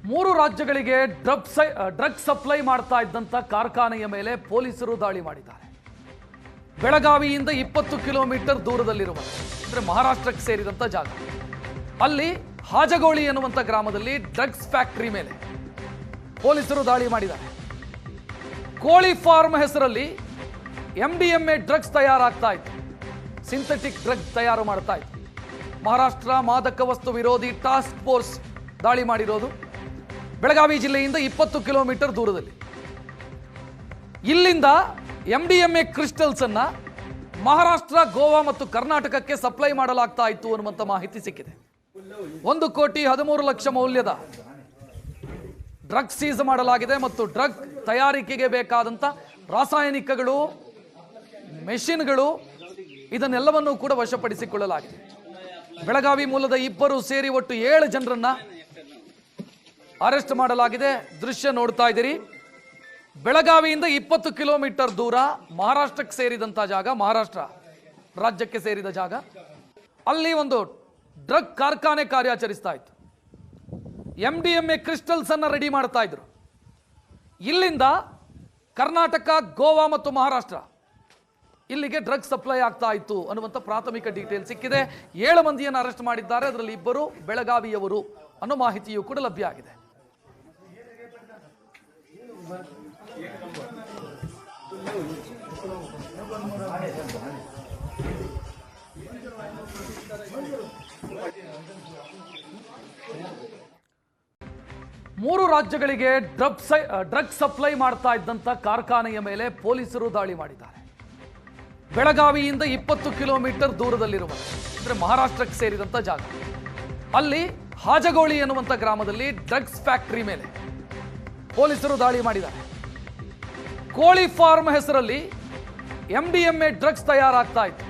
ಮೂರು ರಾಜ್ಯಗಳಿಗೆ drug supply ಮಾಡ್ತಾ ಇದ್ದಂತ ಕಾರ್ಖಾನೆಯ ಮೇಲೆ ಪೊಲೀಸರು ದಾಳಿ ಮಾಡಿದ್ದಾರೆ. ಬೆಳಗಾವಿಯಿಂದ 20 ಕಿಲೋಮೀಟರ್ ದೂರದಲ್ಲಿರುವ ಅಂದ್ರೆ ಮಹಾರಾಷ್ಟ್ರಕ್ಕೆ ಸೇರಿದಂತ ಜಾಗ. ಅಲ್ಲಿ ಹಾಜಗೋಳಿ ಎನ್ನುವಂತ ಗ್ರಾಮದಲ್ಲಿ ಡ್ರಗ್ಸ್ ಫ್ಯಾಕ್ಟರಿ ಮೇಲೆ ಪೊಲೀಸರು ದಾಳಿ ಮಾಡಿದ್ದಾರೆ. ಕೋಳಿ ಫಾರ್ಮ್ ಹೆಸರಲ್ಲಿ MDMA ಡ್ರಗ್ಸ್ ತಯಾರಾಗ್ತಾ ಇತ್ತು. ಸಿಂಥೆಟಿಕ್ ಡ್ರಗ್ ತಯಾರು ಮಾಡ್ತಾ ಇತ್ತು. ಮಹಾರಾಷ್ಟ್ರ ಮಾದಕ ವಸ್ತು ವಿರೋಧಿ ಟಾಸ್ಕ್ ಫೋರ್ಸ್ ದಾಳಿ ಮಾಡಿರೋದು ಬೆಳಗಾವಿ ಜಿಲ್ಲೆಯಿಂದ 20 ಕಿಲೋಮೀಟರ್ ದೂರದಲ್ಲಿ. ಇಲ್ಲಿಂದ MDMA ಕ್ರಿಸ್ಟಲ್ಸ್ ಅನ್ನ ಮಹಾರಾಷ್ಟ್ರ, ಗೋವಾ ಮತ್ತು ಕರ್ನಾಟಕಕ್ಕೆ ಸಪ್ಲೈ ಮಾಡಲಾಗ್ತಾ ಇತ್ತು ಅನ್ನುವಂಥ ಮಾಹಿತಿ ಸಿಕ್ಕಿದೆ. 1,13,00,000 ಮೌಲ್ಯದ ಡ್ರಗ್ ಸೀಸ್ ಮಾಡಲಾಗಿದೆ ಮತ್ತು ಡ್ರಗ್ ತಯಾರಿಕೆಗೆ ಬೇಕಾದಂತ ರಾಸಾಯನಿಕಗಳು, ಮೆಷಿನ್ಗಳು ಇದನ್ನೆಲ್ಲವನ್ನೂ ಕೂಡ ವಶಪಡಿಸಿಕೊಳ್ಳಲಾಗಿದೆ. ಬೆಳಗಾವಿ ಮೂಲದ ಇಬ್ಬರು ಸೇರಿ ಒಟ್ಟು 7 ಜನರನ್ನ ಅರೆಸ್ಟ್ ಮಾಡಲಾಗಿದೆ. ದೃಶ್ಯ ನೋಡ್ತಾ ಇದ್ದೀರಿ. ಬೆಳಗಾವಿಯಿಂದ 20 ಕಿಲೋಮೀಟರ್ ದೂರ ಮಹಾರಾಷ್ಟ್ರಕ್ಕೆ ಸೇರಿದಂತ ಜಾಗ, ಮಹಾರಾಷ್ಟ್ರ ರಾಜ್ಯಕ್ಕೆ ಸೇರಿದ ಜಾಗ. ಅಲ್ಲಿ ಒಂದು ಡ್ರಗ್ ಕಾರ್ಖಾನೆ ಕಾರ್ಯಾಚರಿಸ್ತಾ ಇತ್ತು. MDMA ಕ್ರಿಸ್ಟಲ್ಸ್ ಅನ್ನ ರೆಡಿ ಮಾಡ್ತಾ ಇದ್ರು. ಇಲ್ಲಿಂದ ಕರ್ನಾಟಕ, ಗೋವಾ ಮತ್ತು ಮಹಾರಾಷ್ಟ್ರ ಇಲ್ಲಿಗೆ ಡ್ರಗ್ ಸಪ್ಲೈ ಆಗ್ತಾ ಇತ್ತು ಅನ್ನುವಂಥ ಪ್ರಾಥಮಿಕ ಡೀಟೇಲ್ ಸಿಕ್ಕಿದೆ. 7 ಮಂದಿಯನ್ನು ಅರೆಸ್ಟ್ ಮಾಡಿದ್ದಾರೆ. ಅದರಲ್ಲಿ 2 ಬೆಳಗಾವಿಯವರು ಅನ್ನೋ ಮಾಹಿತಿಯೂ ಕೂಡ ಲಭ್ಯ ಆಗಿದೆ. ಮೂರು ರಾಜ್ಯಗಳಿಗೆ ಡ್ರಗ್ ಸಪ್ಲೈ ಮಾಡ್ತಾ ಇದ್ದಂತ ಕಾರ್ಖಾನೆಯ ಮೇಲೆ ಪೊಲೀಸರು ದಾಳಿ ಮಾಡಿದ್ದಾರೆ. ಬೆಳಗಾವಿಯಿಂದ 20 ಕಿಲೋಮೀಟರ್ ದೂರದಲ್ಲಿರುವ ಅಂದ್ರೆ ಮಹಾರಾಷ್ಟ್ರಕ್ಕೆ ಸೇರಿದಂತ ಜಾಗ. ಅಲ್ಲಿ ಹಾಜಗೋಳಿ ಎನ್ನುವಂತ ಗ್ರಾಮದಲ್ಲಿ ಡ್ರಗ್ಸ್ ಫ್ಯಾಕ್ಟರಿ ಮೇಲೆ ಪೊಲೀಸರು ದಾಳಿ ಮಾಡಿದ್ದಾರೆ. ಕೋಳಿ ಫಾರ್ಮ್ ಹೆಸರಲ್ಲಿ MDMA ಡ್ರಗ್ಸ್ ತಯಾರಾಗ್ತಾ ಇತ್ತು.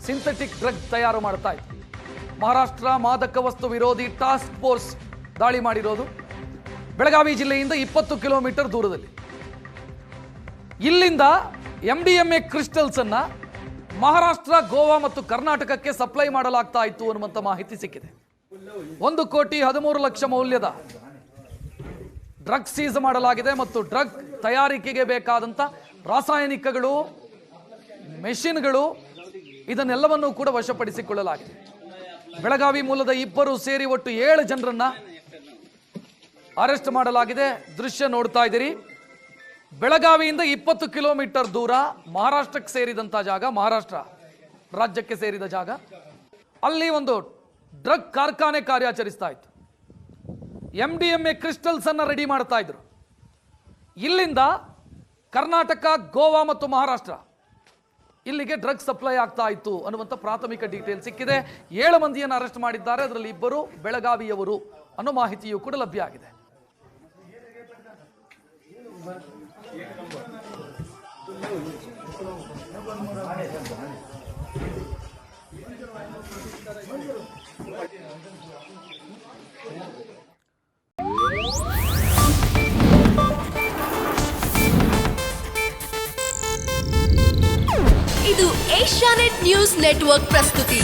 ಸಿಂಥೆಟಿಕ್ ಡ್ರಗ್ ತಯಾರು ಮಾಡ್ತಾ ಇತ್ತು. ಮಹಾರಾಷ್ಟ್ರ ಮಾದಕ ವಸ್ತು ವಿರೋಧಿ ಟಾಸ್ಕ್ ಫೋರ್ಸ್ ದಾಳಿ ಮಾಡಿರೋದು ಬೆಳಗಾವಿ ಜಿಲ್ಲೆಯಿಂದ 20 ಕಿಲೋಮೀಟರ್ ದೂರದಲ್ಲಿ. ಇಲ್ಲಿಂದ MDMA ಕ್ರಿಸ್ಟಲ್ಸ್ ಅನ್ನ ಮಹಾರಾಷ್ಟ್ರ, ಗೋವಾ ಮತ್ತು ಕರ್ನಾಟಕಕ್ಕೆ ಸಪ್ಲೈ ಮಾಡಲಾಗ್ತಾ ಇತ್ತು ಅನ್ನುವಂಥ ಮಾಹಿತಿ ಸಿಕ್ಕಿದೆ. 1,13,00,000 ಮೌಲ್ಯದ ಡ್ರಗ್ ಸೀಸ್ ಮಾಡಲಾಗಿದೆ ಮತ್ತು ಡ್ರಗ್ ತಯಾರಿಕೆಗೆ ಬೇಕಾದಂತ ರಾಸಾಯನಿಕಗಳು, ಮೆಷಿನ್ಗಳು ಇದನ್ನೆಲ್ಲವನ್ನೂ ಕೂಡ ವಶಪಡಿಸಿಕೊಳ್ಳಲಾಗಿದೆ. ಬೆಳಗಾವಿ ಮೂಲದ ಇಬ್ಬರು ಸೇರಿ ಒಟ್ಟು 7 ಜನರನ್ನ ಅರೆಸ್ಟ್ ಮಾಡಲಾಗಿದೆ. ದೃಶ್ಯ ನೋಡ್ತಾ ಇದ್ದೀರಿ. ಬೆಳಗಾವಿಯಿಂದ 20 ಕಿಲೋಮೀಟರ್ ದೂರ ಮಹಾರಾಷ್ಟ್ರಕ್ಕೆ ಸೇರಿದಂತ ಜಾಗ, ಮಹಾರಾಷ್ಟ್ರ ರಾಜ್ಯಕ್ಕೆ ಸೇರಿದ ಜಾಗ. ಅಲ್ಲಿ ಒಂದು ಡ್ರಗ್ ಕಾರ್ಖಾನೆ ಕಾರ್ಯಾಚರಿಸ್ತಾ ಇತ್ತು. MDMA ಕ್ರಿಸ್ಟಲ್ಸ್ ಅನ್ನ ರೆಡಿ ಮಾಡ್ತಾ ಇದ್ರು. ಇಲ್ಲಿಂದ ಕರ್ನಾಟಕ, ಗೋವಾ ಮತ್ತು ಮಹಾರಾಷ್ಟ್ರ ಇಲ್ಲಿಗೆ ಡ್ರಗ್ ಸಪ್ಲೈ ಆಗ್ತಾ ಇತ್ತು ಅನ್ನುವಂಥ ಪ್ರಾಥಮಿಕ ಡೀಟೇಲ್ ಸಿಕ್ಕಿದೆ. 7 ಮಂದಿಯನ್ನು ಅರೆಸ್ಟ್ ಮಾಡಿದ್ದಾರೆ. ಅದರಲ್ಲಿ 2 ಬೆಳಗಾವಿಯವರು ಅನ್ನೋ ಮಾಹಿತಿಯೂ ಕೂಡ ಲಭ್ಯ ಆಗಿದೆ. ಇದು ಏಷ್ಯಾನೆಟ್ ನ್ಯೂಸ್ ನೆಟ್ವರ್ಕ್ ಪ್ರಸ್ತುತಿ.